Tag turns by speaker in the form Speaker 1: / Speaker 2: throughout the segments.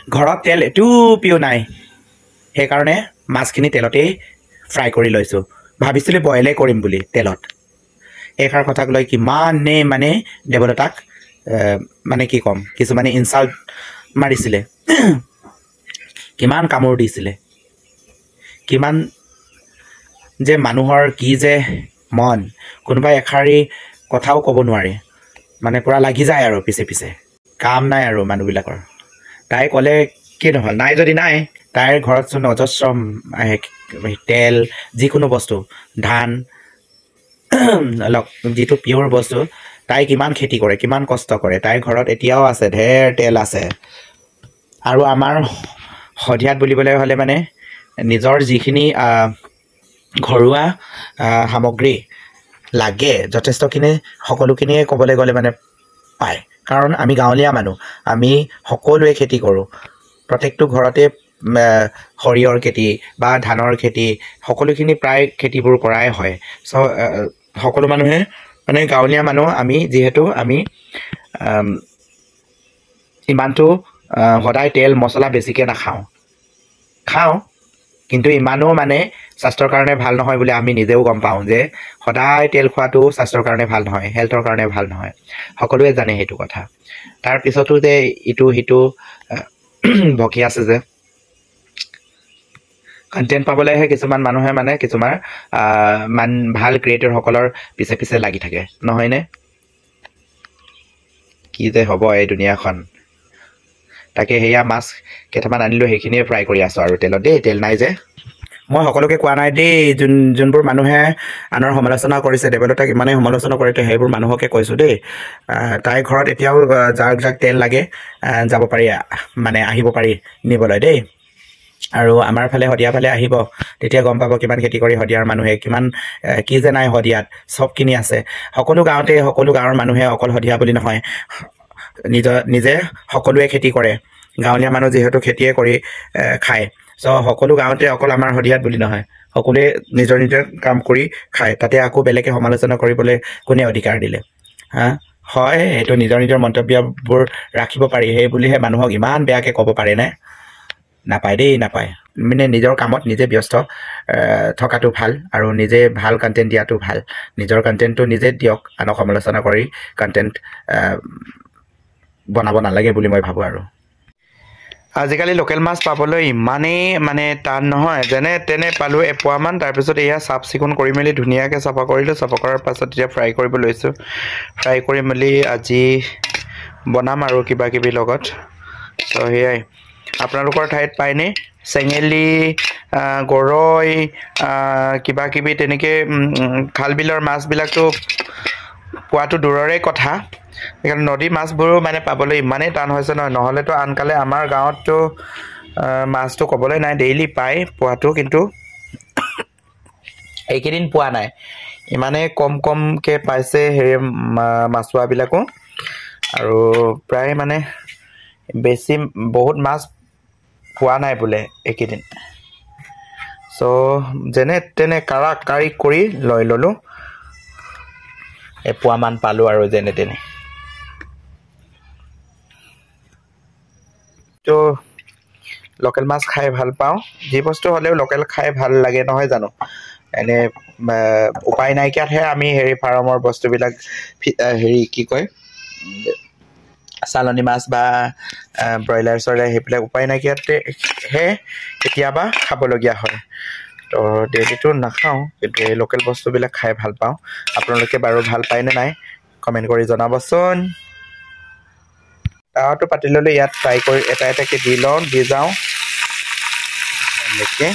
Speaker 1: ঘৰত তেল এটুপিও নাই সেইকাৰণে মাছখিনি তেলতেই ফ্ৰাই কৰি লৈছোঁ ভাবিছিলোঁ বইলে কৰিম বুলি তেলত এইষাৰ কথাক লৈ কিমানে মানে দেৱলতাক মানে কি ক'ম কিছুমানে ইনচাল্ট মাৰিছিলে কিমান কামোৰ দিছিলে কিমান যে মানুহৰ কি যে মন কোনোবাই এষাৰি কথাও ক'ব নোৱাৰে মানে পূৰা লাগি যায় আৰু পিছে পিছে কাম নাই আৰু মানুহবিলাকৰ তাই ক'লে কি নহ'ল নাই যদি নাই তাইৰ ঘৰতচোন অজস্ৰ তেল যিকোনো বস্তু ধান যিটো পিয়ৰ বস্তু তাই কিমান খেতি কৰে কিমান কষ্ট কৰে তাইৰ ঘৰত এতিয়াও আছে ঢেৰ তেল আছে আৰু আমাৰ সধিয়াত বুলিবলৈ হ'লে মানে নিজৰ যিখিনি ঘৰুৱা সামগ্ৰী লাগে যথেষ্টখিনি সকলোখিনিয়ে ক'বলৈ গ'লে মানে পায় কাৰণ আমি গাঁৱলীয়া মানুহ আমি সকলোৱে খেতি কৰোঁ প্ৰত্যেকটো ঘৰতে সৰিয়হৰ খেতি বা ধানৰ খেতি সকলোখিনি প্ৰায় খেতিবোৰ কৰাই হয় সকলো মানুহে মানে গাঁৱলীয়া মানুহ আমি যিহেতু আমি ইমানটো সদায় তেল মছলা বেছিকৈ খাওঁ কিন্তু ইমানো মানে স্বাস্থ্যৰ কাৰণে ভাল নহয় বুলি আমি নিজেও গম পাওঁ যে সদায় তেল খোৱাটো স্বাস্থ্যৰ কাৰণে ভাল নহয় হেল্থৰ কাৰণে ভাল নহয় সকলোৱে জানে সেইটো কথা তাৰপিছতো যে ইটো সিটো বকি আছে যে কণ্টেণ্ট পাবলৈহে কিছুমান মানুহে মানে কিছুমান ভাল ক্ৰিয়েটৰসকলৰ পিছে পিছে লাগি থাকে নহয়নে কি যে হ'ব এই দুনিয়াখন তাকে সেয়া মাছ কেইটামান আনিলোঁ সেইখিনিয়ে ফ্ৰাই কৰি আছোঁ আৰু তেলত দেই তেল নাই যে মই সকলোকে কোৱা নাই দেই যোনবোৰ মানুহে আনৰ সমালোচনা কৰিছে দেৱলতাক ইমানেই সমালোচনা কৰে সেইবোৰ মানুহকে কৈছোঁ দেই তাইৰ ঘৰত এতিয়াও যাক তেল লাগে যাব পাৰি মানে আহিব পাৰি নিবলৈ দেই আৰু আমাৰ ফালে শদিয়া ফালে আহিব তেতিয়া গম পাব কিমান খেতি কৰি শদিয়াৰ মানুহে কিমান কি যে নাই শদিয়াত চবখিনি আছে সকলো গাঁৱতে সকলো গাঁৱৰ মানুহে অকল শদিয়া বুলি নহয় নিজে সকলোৱে খেতি কৰে গাঁৱলীয়া মানুহ যিহেতু খেতিয়ে কৰি খায় সকলো গাঁৱতে অকল আমাৰ শদিয়াত বুলি নহয় সকলোৱে নিজৰ কাম কৰি খায় তাতে আকৌ বেলেগে সমালোচনা কৰিবলৈ কোনে অধিকাৰ দিলে হয় সেইটো নিজৰ মন্তব্যবোৰ ৰাখিব পাৰি সেই বুলিহে মানুহক ইমান বেয়াকৈ ক'ব পাৰেনে নাপায় দেই নাপায় মানে নিজৰ কামত নিজে ব্যস্ত থকাটো ভাল আৰু নিজে ভাল কণ্টেণ্ট দিয়াটো ভাল নিজৰ কণ্টেণ্টটো নিজে দিয়ক আনক সমালোচনা কৰি কণ্টেণ্ট বনাব নালাগে বুলি মই ভাবোঁ আৰু আজিকালি লোকেল মাছ পাবলৈ ইমানেই মানে টান নহয় যেনে তেনে পালোঁ এপোৱামান তাৰপিছত এয়া চাফ চিকুণ কৰি মেলি ধুনীয়াকৈ চাফা কৰিলোঁ চাফা কৰাৰ পাছত এতিয়া ফ্ৰাই কৰিব লৈছোঁ ফ্ৰাই কৰি মেলি আজি বনাম আৰু কিবা কিবি লগত সেয়াই আপোনালোকৰ ঠাইত পায়নে চেঙেলী গৰৈ কিবা কিবি তেনেকৈ খাল বিলৰ মাছবিলাকতো পোৱাটো দূৰৰে কথা সেইকাৰণে নদীৰ মাছবোৰো মানে পাবলৈ ইমানেই টান হৈছে নহয় নহ'লেতো আনকালে আমাৰ গাঁৱততো মাছটো ক'বলৈ নাই ডেইলি পায় পোৱাটো কিন্তু এইকেইদিন পোৱা নাই ইমানেই কমকৈ পাইছে হেৰি মাছুৱাবিলাকো আৰু প্ৰায় মানে বেছি বহুত মাছ পোৱা নাই বোলে এইকেইদিন যেনে তেনে কাৰি কৰি লৈ ল'লোঁ এপোৱামান পালোঁ আৰু যেনে তেনে লোকেল মাছ খাই ভাল পাওঁ যি বস্তু হ'লেও লোকেল খাই ভাল লাগে নহয় জানো এনে উপায় নাইকিয়াতহে আমি হেৰি ফাৰ্মৰ বস্তুবিলাক কি কয় চালানী মাছ বা ব্ৰইলাৰ চইলাৰ সেইবিলাক উপায় নাইকিয়াতহে কেতিয়াবা খাবলগীয়া হয় ডেইলিটো নাখাওঁ কিন্তু এই লোকেল বস্তুবিলাক খাই ভাল পাওঁ আপোনালোকে বাৰু ভাল পায়নে নাই কমেণ্ট কৰি জনাবচোন তাৱাটো পাতি ল'লে ইয়াত ফ্ৰাই কৰি এটা এটাকৈ দি যাওঁ এনেকৈ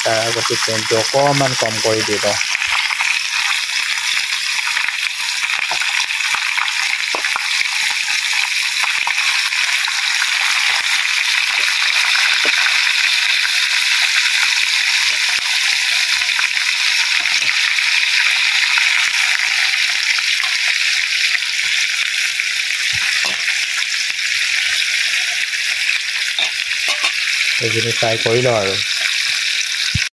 Speaker 1: তাৰ আগতে ফ্লেমটো অকণমান কম কৰি দি লওঁ এইখিনি ফ্ৰাই কৰি লওঁ আৰু